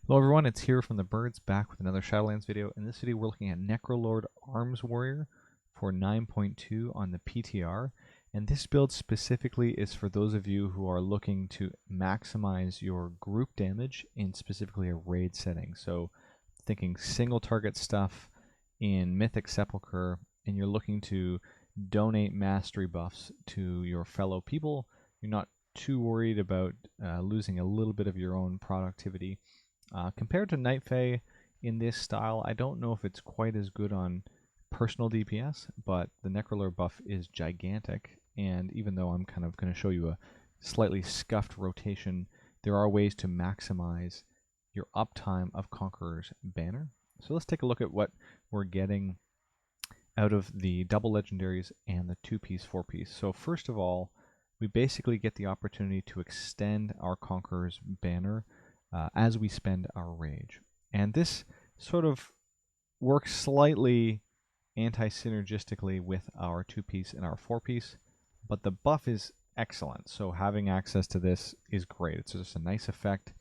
Hello everyone, it's here from the Birds back with another Shadowlands video. In this video we're looking at Necrolord Arms Warrior for 9.2 on the PTR, and this build specifically is for those of you who are looking to maximize your group damage in specifically a raid setting. So thinking single target stuff in Mythic Sepulchre, and you're looking to donate mastery buffs to your fellow people. You're not too worried about losing a little bit of your own productivity. Compared to Night Fae in this style, I don't know if it's quite as good on personal DPS, but the Necrolord buff is gigantic, and even though I'm kind of going to show you a slightly scuffed rotation, there are ways to maximize your uptime of Conqueror's banner. So let's take a look at what we're getting out of the double legendaries and the 2-piece, 4-piece. So first of all, we basically get the opportunity to extend our Conqueror's banner as we spend our rage. And this sort of works slightly anti-synergistically with our 2-piece and our 4-piece, but the buff is excellent. So having access to this is great. It's just a nice effect.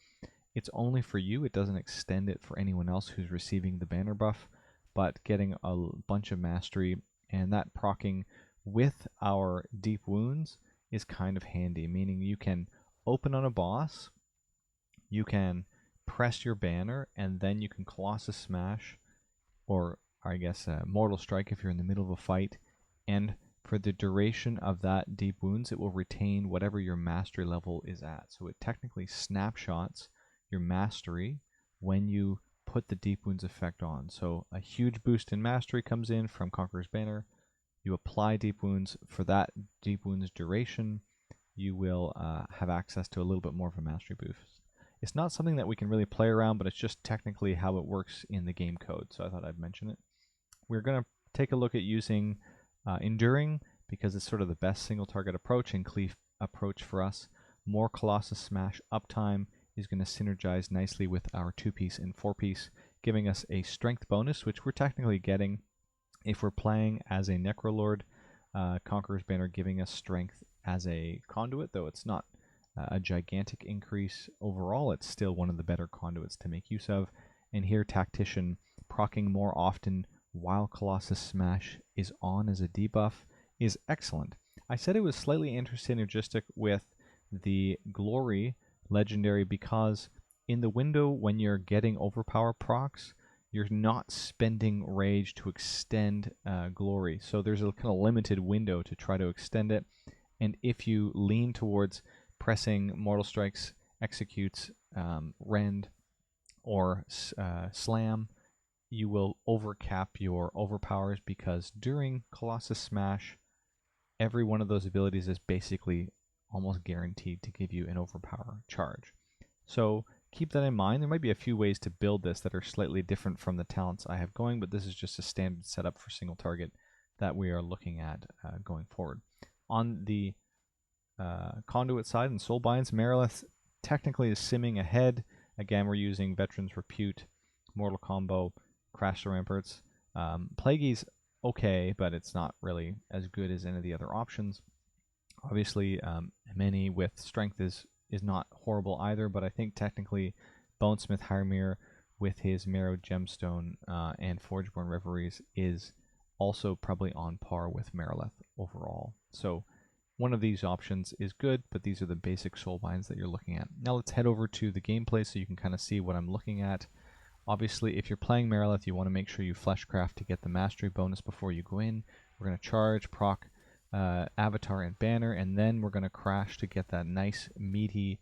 It's only for you. It doesn't extend it for anyone else who's receiving the banner buff, but getting a bunch of mastery and that proccing with our deep wounds is kind of handy, meaning you can open on a boss, you can press your banner, and then you can Colossus Smash, or I guess Mortal Strike if you're in the middle of a fight, and for the duration of that deep wounds, it will retain whatever your mastery level is at. So it technically snapshots your mastery when you put the deep wounds effect on. So a huge boost in mastery comes in from Conqueror's banner. You apply deep wounds. For that deep wounds duration, you will have access to a little bit more of a mastery boost. It's not something that we can really play around, but it's just technically how it works in the game code, so I thought I'd mention it. We're going to take a look at using Enduring, because it's sort of the best single target approach and cleave approach for us. More Colossus Smash uptime is going to synergize nicely with our 2-piece and 4-piece, giving us a strength bonus, which we're technically getting if we're playing as a Necrolord. Conqueror's banner giving us strength as a conduit, though it's not a gigantic increase overall. It's still one of the better conduits to make use of. And here Tactician proccing more often while Colossus Smash is on as a debuff is excellent. I said it was slightly synergistic with the Glory legendary because in the window when you're getting Overpower procs, you're not spending rage to extend Glory. So there's a kind of limited window to try to extend it. And if you lean towards pressing Mortal Strikes, Executes, Rend, or Slam, you will overcap your overpowers, because during Colossus Smash, every one of those abilities is basically almost guaranteed to give you an overpower charge. So keep that in mind. There might be a few ways to build this that are slightly different from the talents I have going, but this is just a standard setup for single target that we are looking at going forward. On the conduit side and Soulbinds, Marilith technically is simming ahead. Again, we're using Veteran's Repute, Mortal Combo, Crash the Ramparts. Plaguey's okay, but it's not really as good as any of the other options. Obviously, Many with Strength is not horrible either, but I think technically Bonesmith Hyrmir with his Marrow Gemstone and Forgeborn Reveries is also probably on par with Marilith overall. So one of these options is good, but these are the basic Soulbinds that you're looking at. Now let's head over to the gameplay so you can kind of see what I'm looking at. Obviously, if you're playing Marilith, you want to make sure you Fleshcraft to get the mastery bonus before you go in. We're going to charge, proc, Avatar and Banner, and then we're going to crash to get that nice meaty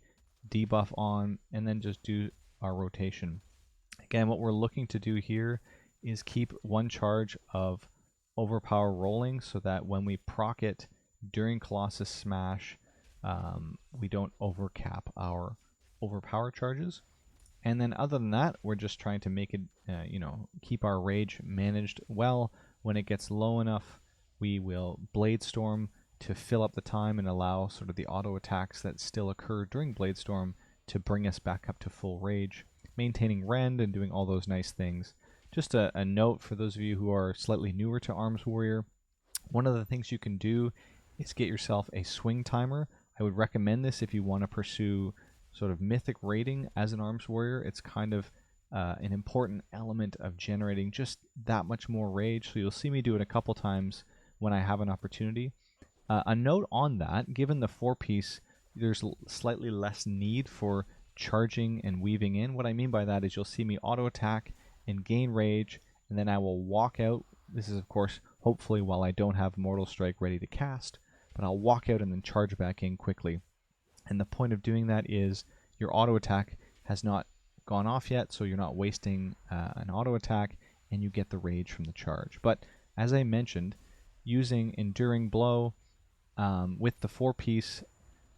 debuff on, and then just do our rotation. Again, what we're looking to do here is keep one charge of Overpower rolling so that when we proc it during Colossus Smash, we don't overcap our Overpower charges. And then other than that, we're just trying to make it, keep our rage managed well. When it gets low enough, we will Blade Storm to fill up the time and allow sort of the auto attacks that still occur during Blade Storm to bring us back up to full rage, maintaining Rend and doing all those nice things. Just a note for those of you who are slightly newer to Arms Warrior, one of the things you can do is get yourself a swing timer. I would recommend this if you want to pursue sort of mythic rating as an Arms Warrior, it's kind of an important element of generating just that much more rage. So you'll see me do it a couple times when I have an opportunity. A note on that, given the 4-piece, there's slightly less need for charging and weaving in. What I mean by that is you'll see me auto attack and gain rage, and then I will walk out. This is, of course, hopefully while I don't have Mortal Strike ready to cast, but I'll walk out and then charge back in quickly. And the point of doing that is your auto attack has not gone off yet, so you're not wasting an auto attack, and you get the rage from the charge. But as I mentioned, using Enduring Blow with the 4-piece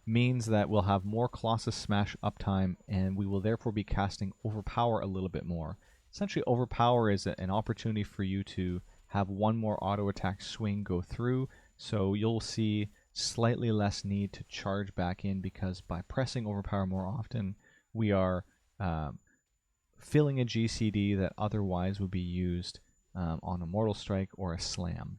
means that we'll have more Colossus Smash uptime, and we will therefore be casting Overpower a little bit more. Essentially, Overpower is an opportunity for you to have one more auto attack swing go through, so you'll see slightly less need to charge back in, because by pressing Overpower more often, we are filling a GCD that otherwise would be used on a Mortal Strike or a Slam.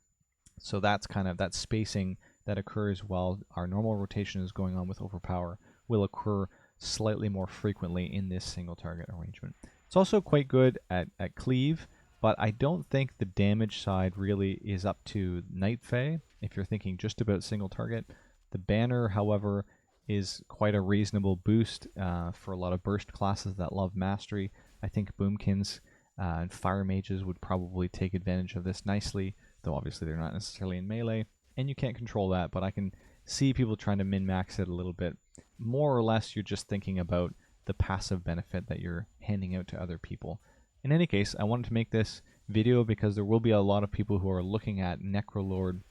So that's kind of that spacing that occurs while our normal rotation is going on with Overpower will occur slightly more frequently in this single target arrangement. It's also quite good at cleave, but I don't think the damage side really is up to Night Fae if you're thinking just about single target. The banner, however, is quite a reasonable boost for a lot of burst classes that love mastery. I think Boomkins and Fire Mages would probably take advantage of this nicely, though obviously they're not necessarily in melee, and you can't control that, but I can see people trying to min-max it a little bit. More or less, you're just thinking about the passive benefit that you're handing out to other people. In any case, I wanted to make this video because there will be a lot of people who are looking at Necrolord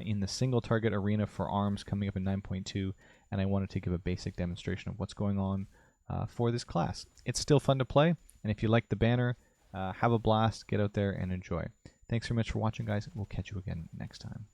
in the single target arena for arms coming up in 9.2, and I wanted to give a basic demonstration of what's going on for this class. It's still fun to play, and if you like the banner, have a blast, get out there and enjoy. Thanks very much for watching, guys. We'll catch you again next time.